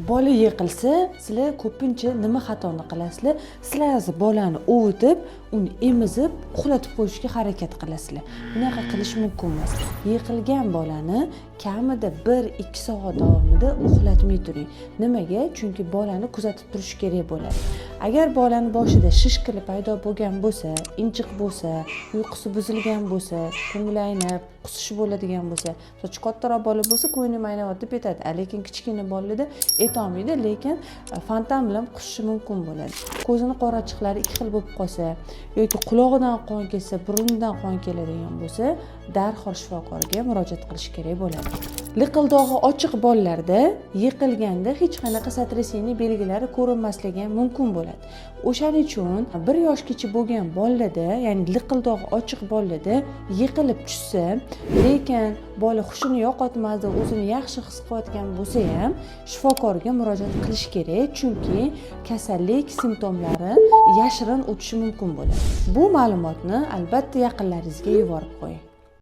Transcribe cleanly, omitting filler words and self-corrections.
Bola yiqilsa, sizlar ko'pincha nima xatoni qilasizlar? Sizlar bolani ovutib, uni emizib, uxlatib qo'yishga harakat qilasizlar. Bunaqa qilish mumkin emas. Yiqilgan bolani kamida 1-2 soat davomida uxlatmay turing. Nimaga? Chunki bolani kuzatib turish kerak bo'ladi. Agar bolani boshida shishkili paydo bo'lgan bo'lsa, injiq bo'lsa, uyqusi buzilgan bo'lsa, ko'ngli aynab, qusish bo'ladigan bo'lsa, sochi kattaroq bola bo'lsa, ko'nglim aynayapti deb aytadi. Lekin kichkina bolalarda aytolmaydi, lekin fontan bilan qusishi mumkin bo'ladi. Ko'zini qorachiqlari ikki xil bo'lib qolsa yoki qulog'idan qon kelsa, burnidan qon keladigan bo'lsa, darhol shifokorga murojaat qilish kerak bo'ladi. Liqildog'i ochiq bolalarda yiqilganda hech qanaqa sotraseniya belgilari ko'rinmasligi ham mumkin bo'ladi. O'shaning uchun 1 yoshgacha bo'lgan bolalarda, ya'ni liqildog'i ochiq bolalarda yiqilib tushsa, lekin bola hushini yo'qotmadi, o'zini yaxshi his qilayotgan bo'lsa ham shifokorga murojaat qilish kerak, chunki kasallik simptomlari yashirin o'tishi mumkin bo'ladi. Bu ma'lumotni albatta yaqinlaringizga yuborib qo'ying.